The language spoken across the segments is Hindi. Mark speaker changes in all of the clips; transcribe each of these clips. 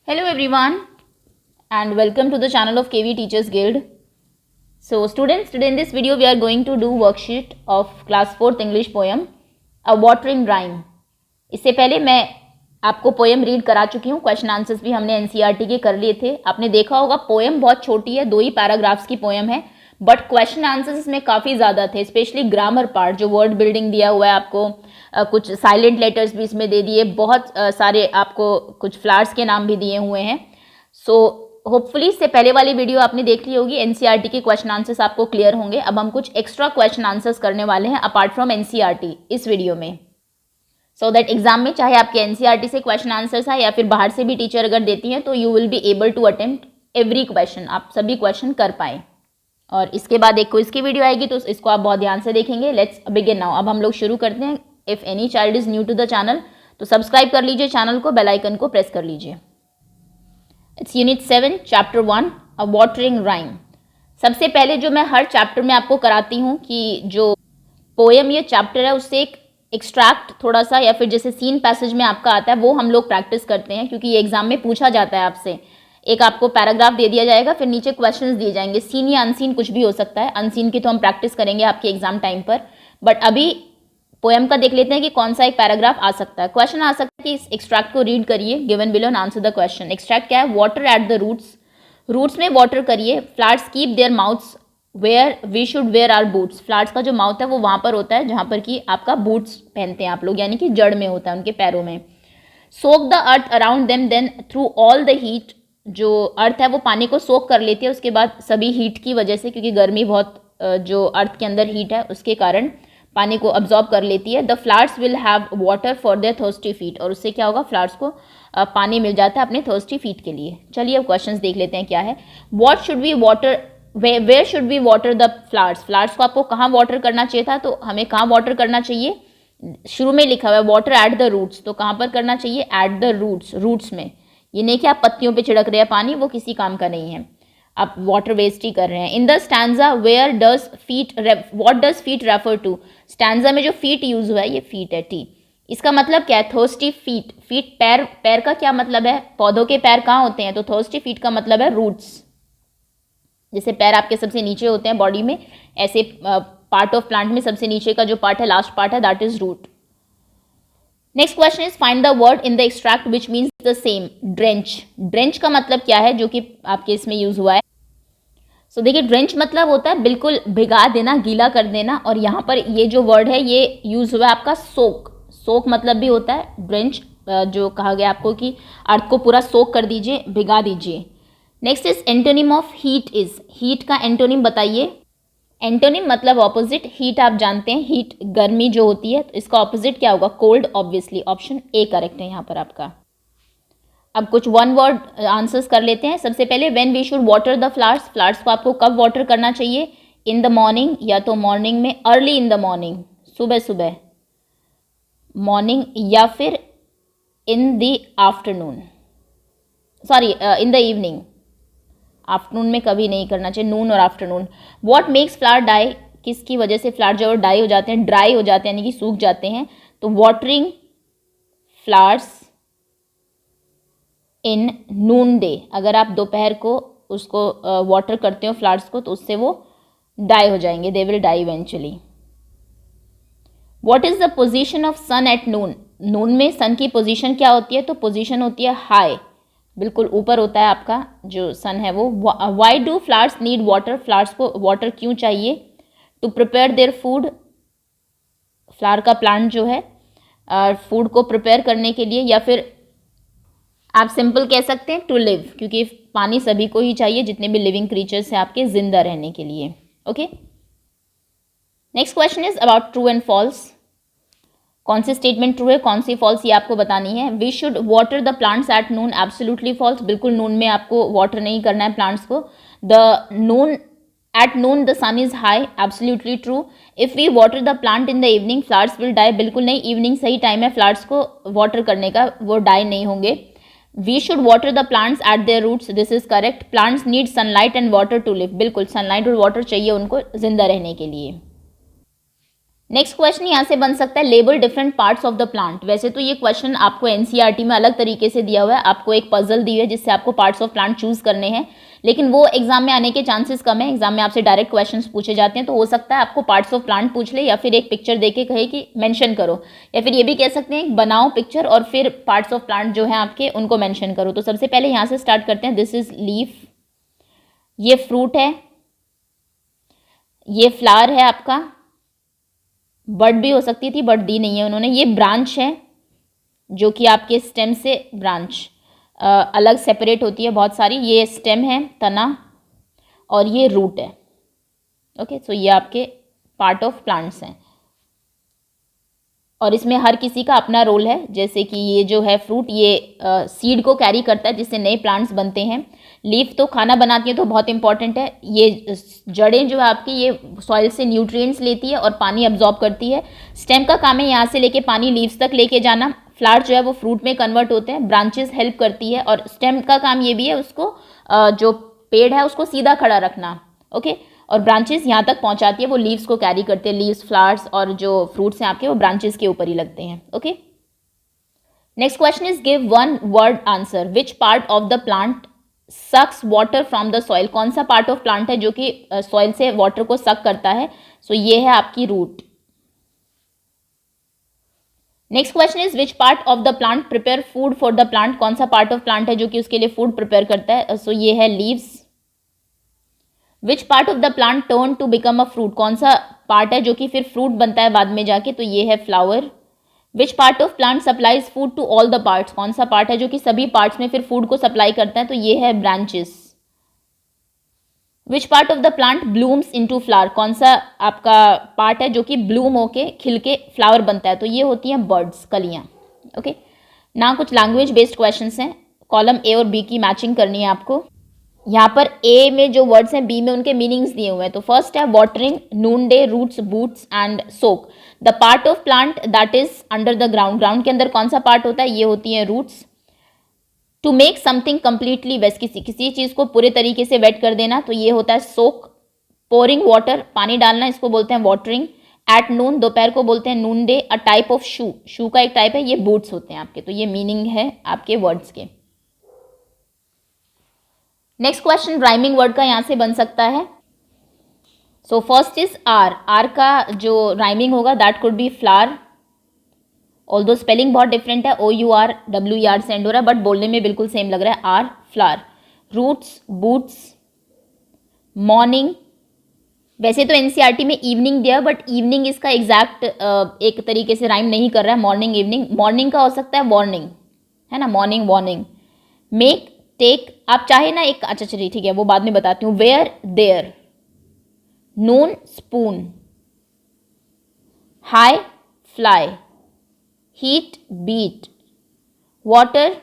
Speaker 1: Hello everyone and welcome to the channel of KV Teachers Guild. So students, today in this video we are going to do worksheet of class 4th English poem A Watering Rhyme. इससे पहले मैं आपको पोएम रीड करा चुकी हूँ. क्वेश्चन आंसर्स भी हमने एनसीईआरटी के कर लिए थे. आपने देखा होगा पोएम बहुत छोटी है, 2 ही पैराग्राफ्स की पोएम है, बट क्वेश्चन आंसर्स इसमें काफ़ी ज़्यादा थे. स्पेशली ग्रामर पार्ट, जो वर्ड बिल्डिंग दिया हुआ है आपको, कुछ साइलेंट लेटर्स भी इसमें दे दिए, बहुत सारे आपको कुछ फ्लावर्स के नाम भी दिए हुए हैं. सो होपफुली इससे पहले वाली वीडियो आपने देख ली होगी. एनसीईआरटी के क्वेश्चन आंसर्स आपको क्लियर होंगे. अब हम कुछ एक्स्ट्रा क्वेश्चन आंसर्स करने वाले हैं अपार्ट फ्रॉम एनसीईआरटी इस वीडियो में, सो दैट एग्जाम में चाहे आपके एनसीईआरटी से क्वेश्चन आंसर्स आए या फिर बाहर से भी टीचर अगर देती हैं तो you will be able to attempt every question, आप सभी क्वेश्चन कर पाएँ. और इसके बाद एक क्विज की वीडियो आएगी तो इसको आप बहुत ध्यान से देखेंगे. Let's begin now. अब हम लोग शुरू करते हैं. If any child is new to the channel तो सब्सक्राइब कर लीजिए चैनल को, बेल आइकन को प्रेस कर लीजिए. इट्स यूनिट 7 चैप्टर 1 अ वाटरिंग राइम. सबसे पहले जो मैं हर चैप्टर में आपको कराती हूँ कि जो पोएम ये चैप्टर है उससे एक एक्सट्रैक्ट थोड़ा सा या फिर जैसे सीन पैसेज में आपका आता है वो हम लोग प्रैक्टिस करते हैं, क्योंकि ये एग्जाम में पूछा जाता है आपसे. एक आपको पैराग्राफ दे दिया जाएगा, फिर नीचे क्वेश्चंस दिए जाएंगे. सीन या अनसीन कुछ भी हो सकता है. अनसीन की तो हम प्रैक्टिस करेंगे आपके एग्जाम टाइम पर, बट अभी पोएम का देख लेते हैं कि कौन सा एक पैराग्राफ आ सकता है. क्वेश्चन आ सकता है कि इस एक्सट्रैक्ट को रीड करिए, given below and answer the question. Extract क्या है? Water at the roots. Roots में वाटर करिए. Flowers keep their mouths where we should wear our boots. Flowers का जो माउथ है वो वहाँ पर होता है जहाँ पर कि आपका बूट्स पहनते हैं आप लोग, यानी कि जड़ में होता है, उनके पैरों में. Soak the earth around them then through all the heat. जो अर्थ है वो पानी को सोक कर लेती है उसके बाद सभी हीट की वजह से, क्योंकि गर्मी बहुत जो अर्थ के अंदर हीट है उसके कारण पानी को अब्जॉर्ब कर लेती है. The flowers will have water for their thirsty feet. और उससे क्या होगा? फ्लावर्स को पानी मिल जाता है अपने थर्स्टी फीट के लिए. चलिए अब क्वेश्चंस देख लेते हैं क्या है. What should be water, where should be water the flowers. Flowers को आपको कहाँ वाटर करना चाहिए था? तो हमें कहाँ वाटर करना चाहिए? शुरू में लिखा हुआ है वाटर एट द रूट्स, तो कहाँ पर करना चाहिए? एट द रूट्स, रूट्स में. ये नहीं कि आप पत्तियों पे छिड़क रहे हैं पानी, वो किसी काम का नहीं है, आप वाटर वेस्ट ही कर रहे हैं. In the stanza where does feet, what does feet refer to. Stanza में जो फीट यूज हुआ है ये फीट है, टी. इसका मतलब क्या है? Thirsty feet. फीट पैर, पैर का क्या मतलब है? पौधों के पैर कहाँ होते हैं? तो थर्स्टी फीट का मतलब है रूट्स. जैसे पैर आपके सबसे नीचे होते हैं बॉडी में, ऐसे पार्ट ऑफ प्लांट में सबसे नीचे का जो पार्ट है, लास्ट पार्ट है, that is root. Next question is find the word in the extract which means the same. Drench. Drench का मतलब क्या है जो कि आपके इसमें यूज हुआ है? सो देखिए, ड्रेंच मतलब होता है बिल्कुल भिगा देना, गीला कर देना. और यहाँ पर ये जो वर्ड है ये यूज हुआ है आपका सोक. सोक मतलब भी होता है ड्रेंच, जो कहा गया आपको कि अर्थ को पूरा सोक कर दीजिए, भिगा दीजिए. Next is antonym of heat is. Heat का एंटोनिम बताइए. एंटोनिम मतलब ऑपोजिट. हीट आप जानते हैं, हीट गर्मी जो होती है, तो इसका ऑपोजिट क्या होगा? Cold. Obviously option A correct है यहाँ पर आपका. अब कुछ वन वर्ड आंसर्स कर लेते हैं. सबसे पहले when we should water the flowers. Flowers को आपको कब वाटर करना चाहिए? इन द मॉर्निंग, या तो मॉर्निंग में, अर्ली इन द मॉर्निंग, सुबह सुबह मॉर्निंग, या फिर in the afternoon, sorry in the evening. Afternoon में कभी नहीं करना चाहिए, नून और afternoon. What makes flower die. किसकी वजह से फ्लावर जो डाई हो जाते हैं, ड्राई हो जाते हैं, यानी कि सूख जाते हैं? तो watering flowers in Noon day. अगर आप दोपहर को उसको वाटर करते हो फ्लावर्स को तो उससे वो डाई हो जाएंगे, they will die eventually. What is the position of sun at noon. Noon में सन की पोजीशन क्या होती है? तो पोजीशन होती है हाई, बिल्कुल ऊपर होता है आपका जो सन है वो. Why do flowers need water. Flowers को वाटर क्यों चाहिए? To prepare their food. Flower का प्लांट जो है फूड को प्रिपेयर करने के लिए, या फिर आप सिंपल कह सकते हैं टू लिव, क्योंकि पानी सभी को ही चाहिए, जितने भी लिविंग क्रीचर्स हैं आपके, जिंदा रहने के लिए. Okay. Next question is about true and false. कौन सी स्टेटमेंट ट्रू है, कौन सी फॉल्स, ये आपको बतानी है. We should water the plants at noon. Absolutely false. बिल्कुल नून में आपको वाटर नहीं करना है प्लांट्स को. The noon, at noon the sun is high. Absolutely true. If we water the plant in the evening flowers will die. बिल्कुल नहीं, इवनिंग सही टाइम है फ्लावर्स को वाटर करने का, वो डाई नहीं होंगे. We should water the plants at their roots. This is correct. Plants need sunlight and water to live. बिल्कुल सनलाइट और वाटर चाहिए उनको जिंदा रहने के लिए. नेक्स्ट क्वेश्चन यहाँ से बन सकता है label different parts of the plant. वैसे तो ये क्वेश्चन आपको एनसीईआरटी में अलग तरीके से दिया हुआ है, आपको एक पजल दी है जिससे आपको पार्ट्स ऑफ प्लांट चूज करने हैं, लेकिन वो एग्जाम में आने के चांसेस कम है। एग्जाम में आपसे डायरेक्ट क्वेश्चंस पूछे जाते हैं, तो हो सकता है आपको पार्ट्स ऑफ प्लांट पूछ ले या फिर एक पिक्चर देके कहे कि मेंशन करो, या फिर ये भी कह सकते हैं बनाओ पिक्चर और फिर पार्ट्स ऑफ प्लांट जो है आपके उनको मेंशन करो। तो सबसे पहले यहाँ से स्टार्ट करते हैं। दिस इज लीफ, ये फ्रूट है, ये फ्लावर है आपका, बड भी हो सकती थी, बड दी नहीं है उन्होंने। ये ब्रांच है जो कि आपके स्टेम से ब्रांच अलग सेपरेट होती है बहुत सारी। ये स्टेम है, तना, और ये रूट है। ओके, सो ये आपके पार्ट ऑफ प्लांट्स हैं और इसमें हर किसी का अपना रोल है। जैसे कि ये जो है फ्रूट, ये सीड को कैरी करता है जिससे नए प्लांट्स बनते हैं। लीफ तो खाना बनाती है तो बहुत इंपॉर्टेंट है। ये जड़ें जो है आपकी, ये सॉइल से न्यूट्रिएंट्स लेती है और पानी अब्जॉर्ब करती है। स्टेम का काम है यहाँ से लेके पानी लीव्स तक लेके जाना। फ्लावर जो है वो फ्रूट में कन्वर्ट होते हैं। ब्रांचेस हेल्प करती है और स्टेम का काम ये भी है उसको जो पेड़ है उसको सीधा खड़ा रखना। ओके, और ब्रांचेस यहाँ तक पहुँचाती है, वो लीव्स को कैरी करते हैं। लीव्स, फ्लावर्स और जो फ्रूट्स हैं आपके वो ब्रांचेस के ऊपर ही लगते हैं। Okay, next question is give one word answer. Which part of the plant sucks water from the soil. कौन सा पार्ट ऑफ प्लांट है जो कि सॉइल से वाटर को सक करता है? सो ये है आपकी root. Next question is which part of the plant prepare food for the plant. कौन सा पार्ट ऑफ प्लांट है जो कि उसके लिए फूड प्रिपेयर करता है? सो ये है leaves. Which part of the plant turn to become a fruit. कौन सा पार्ट है जो कि फिर फ्रूट बनता है बाद में जाके? तो ये है flower. Which part of plant supplies food to all the parts. कौन सा पार्ट है जो कि सभी पार्ट्स में फिर फूड को सप्लाई करता है? तो ये है branches. Which part of the plant blooms into flower. कौन सा आपका पार्ट है जो कि ब्लूम होके खिल के फ्लावर बनता है? तो ये होती हैं बर्ड्स, कलियां। ओके, ना कुछ लैंग्वेज बेस्ड क्वेश्चंस हैं। कॉलम ए और बी की मैचिंग करनी है आपको। यहाँ पर ए में जो वर्ड्स हैं, बी में उनके मीनिंग्स दिए हुए हैं। तो फर्स्ट है watering, noon day, roots, boots and soak. The part of plant that is under the ground. Ground के अंदर कौन सा पार्ट होता है? ये होती हैं roots. To make something completely wet, किसी चीज को पूरे तरीके से वेट कर देना, तो ये होता है सोक। पोरिंग वाटर, पानी डालना, इसको बोलते हैं वाटरिंग। एट नून, दोपहर को बोलते हैं नून डे। अ टाइप ऑफ शू, शू का एक टाइप है, ये बूट्स होते हैं आपके। तो ये मीनिंग है आपके वर्ड्स के। नेक्स्ट क्वेश्चन राइमिंग वर्ड का यहां से बन सकता है। So first is our. Our का जो राइमिंग होगा that could be flower, although spelling बहुत डिफरेंट है, OUR से एंड हो रहा है, बट बोलने में बिल्कुल सेम लग रहा है, our flower. Roots, boots, morning. वैसे तो एनसीईआरटी में इवनिंग दिया, बट इवनिंग इसका एग्जैक्ट एक तरीके से राइम नहीं कर रहा है। Morning, evening. मॉर्निंग का हो सकता है वार्निंग, है ना, मॉर्निंग, वार्निंग। मेक, टेक, आप चाहे ना एक, अच्छा चलिए ठीक है वो बाद में बताती हूँ। Where, there. Noon, spoon. High, fly. Heat, beat. Water,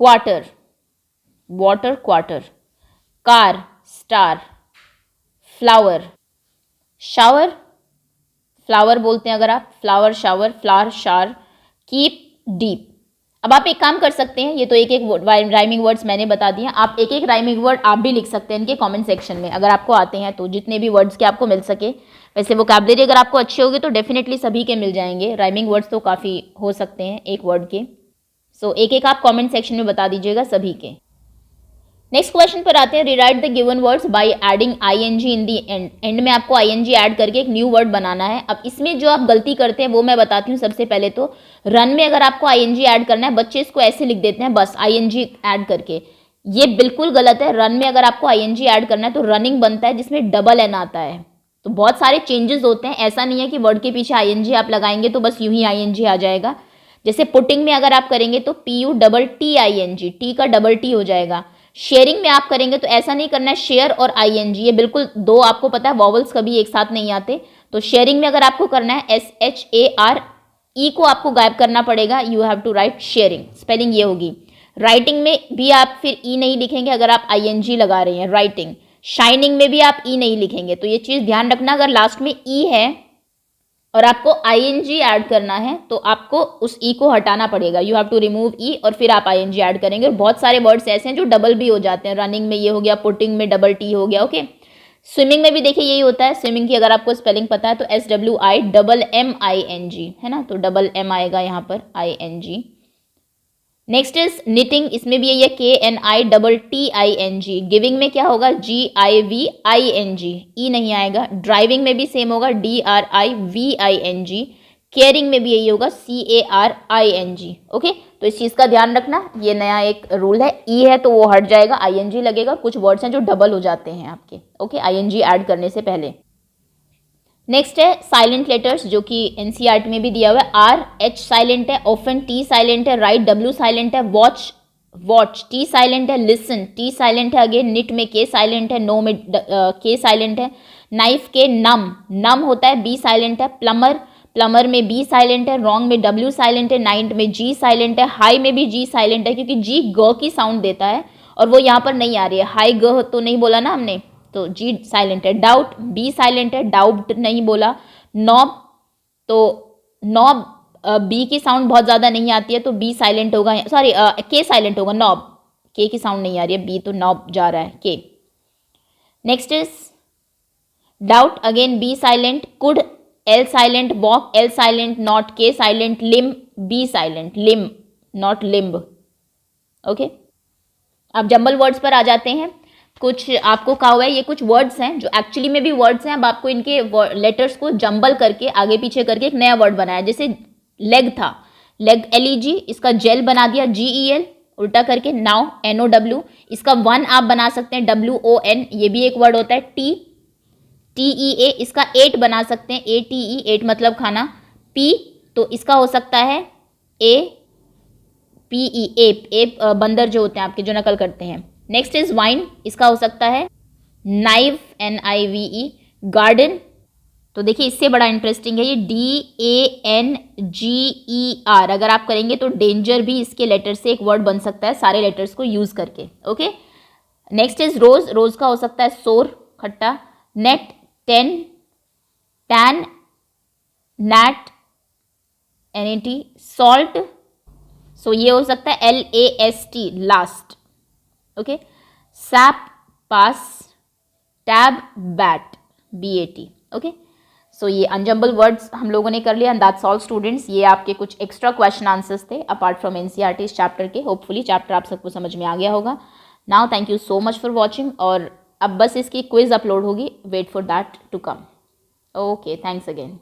Speaker 1: quarter, water, quarter. Car, star. Flower, shower, flower बोलते हैं अगर आप, flower, shower, flower, shower. Keep, deep. अब आप एक काम कर सकते हैं, ये तो एक एक राइमिंग वर्ड्स मैंने बता दिए, आप एक एक राइमिंग वर्ड आप भी लिख सकते हैं इनके कमेंट सेक्शन में अगर आपको आते हैं तो, जितने भी वर्ड्स के आपको मिल सके। वैसे वोकैबुलरी अगर आपको अच्छी होगी तो डेफिनेटली सभी के मिल जाएंगे। राइमिंग वर्ड्स तो काफ़ी हो सकते हैं एक वर्ड के। सो एक एक आप कमेंट सेक्शन में बता दीजिएगा सभी के। नेक्स्ट क्वेश्चन पर आते हैं। Rewrite the given words by adding ING in the and. And में आपको ING ऐड करके एक न्यू वर्ड बनाना है। अब इसमें जो आप गलती करते हैं वो मैं बताती हूँ। सबसे पहले तो रन में अगर आपको ING ऐड करना है, बच्चे इसको ऐसे लिख देते हैं बस ING ऐड करके, ये बिल्कुल गलत है। रन में अगर आपको ING ऐड करना है तो रनिंग बनता है जिसमें डबल N आता है। तो बहुत सारे चेंजेस होते हैं, ऐसा नहीं है कि वर्ड के पीछे ING आप लगाएंगे तो बस यूं ही ING आ जाएगा। जैसे पुटिंग में अगर आप करेंगे तो PUTTING, टी का डबल T हो जाएगा। शेयरिंग में आप करेंगे तो ऐसा नहीं करना है शेयर और ING, ये बिल्कुल दो, आपको पता है वॉवल्स कभी एक साथ नहीं आते। तो शेयरिंग में अगर आपको करना है SHAR, E को आपको गायब करना पड़ेगा, you have to write sharing, spelling ये होगी। राइटिंग में भी आप फिर E नहीं लिखेंगे अगर आप ING लगा रहे हैं, राइटिंग। शाइनिंग में भी आप E नहीं लिखेंगे, तो ये चीज़ ध्यान रखना। अगर लास्ट में E है और आपको ING ऐड करना है तो आपको उस E को हटाना पड़ेगा, you have to remove E और फिर आप ING ऐड करेंगे। और बहुत सारे वर्ड्स ऐसे हैं जो डबल भी हो जाते हैं। रनिंग में ये हो गया, पुटिंग में डबल T हो गया। ओके, स्विमिंग में भी देखिए यही होता है, स्विमिंग की अगर आपको स्पेलिंग पता है तो SWIMMING है ना, तो डबल M आएगा यहाँ पर ING। नेक्स्ट इज निटिंग, इसमें भी यही है KNITTING। गिविंग में क्या होगा GIVING, ई नहीं आएगा। ड्राइविंग में भी सेम होगा DRIVING। केयरिंग में भी यही होगा CARING। ओके, तो इस चीज़ का ध्यान रखना, ये नया एक रूल है। ई है तो वो हट जाएगा, ING लगेगा। कुछ वर्ड्स हैं जो डबल हो जाते हैं आपके, ओके, ING ऐड करने से पहले। नेक्स्ट है साइलेंट लेटर्स, जो कि NCERT में भी दिया हुआ है। RH साइलेंट है, ऑफन T साइलेंट है, राइट W साइलेंट है, वॉच T साइलेंट है, लिसन T साइलेंट है, अगेन निट में K साइलेंट है, नो में K साइलेंट है, नाइफ के नम होता है, B साइलेंट है, प्लमर में B साइलेंट है, रॉन्ग में W साइलेंट है, नाइट में G साइलेंट है, हाई में भी G साइलेंट है, क्योंकि G ग की साउंड देता है और वो यहाँ पर नहीं आ रही है। हाई ग तो नहीं बोला ना हमने, तो G साइलेंट है। डाउट B साइलेंट है, डाउट नहीं बोला। नॉब, तो नॉब B की साउंड बहुत ज़्यादा नहीं आती है तो B साइलेंट होगा, सॉरी K साइलेंट होगा। नॉब K की साउंड नहीं आ रही है, B तो नॉब जा रहा है K। Next is doubt, again B silent. Could L silent, walk L silent, not K silent, limb B silent, limb not limb. Okay, अब जंबल वर्ड्स पर आ जाते हैं। कुछ आपको कहा हुआ है, ये कुछ वर्ड्स हैं जो एक्चुअली में भी वर्ड्स हैं, अब आपको इनके लेटर्स को जंबल करके आगे पीछे करके एक नया वर्ड बनाया। जैसे लेग था, लेग LEG, इसका जेल बना दिया GEL, उल्टा करके नाउ NOW। इसका वन आप बना सकते हैं WON, ये भी एक वर्ड होता है। TEA, इसका एट बना सकते हैं ATE, एट मतलब खाना। P, तो इसका हो सकता है APE, एप बंदर जो होते हैं आपके, जो नकल करते हैं। नेक्स्ट इज वाइन, इसका हो सकता है नाइव NIVE। गार्डन, तो देखिए इससे बड़ा इंटरेस्टिंग है ये DANGER, अगर आप करेंगे तो डेंजर भी इसके लेटर से एक वर्ड बन सकता है, सारे लेटर्स को यूज करके। Okay, next is rose, rose का हो सकता है सोर, खट्टा। Net, ten, tan, nat NAT, salt, so ये हो सकता है LAST, last. Okay, sap, pass, tab, bat BAT। Okay, so ये अनजम्बल वर्ड्स हम लोगों ने कर लिया। एंड दैट्स ऑल स्टूडेंट्स, ये आपके कुछ एक्स्ट्रा क्वेश्चन आंसर्स थे अपार्ट फ्रॉम NCERT इस चैप्टर के। होपफुली चैप्टर आप सबको समझ में आ गया होगा। Now thank you so much for watching, और अब बस इसकी क्विज अपलोड होगी, wait for that to come. Okay, thanks again.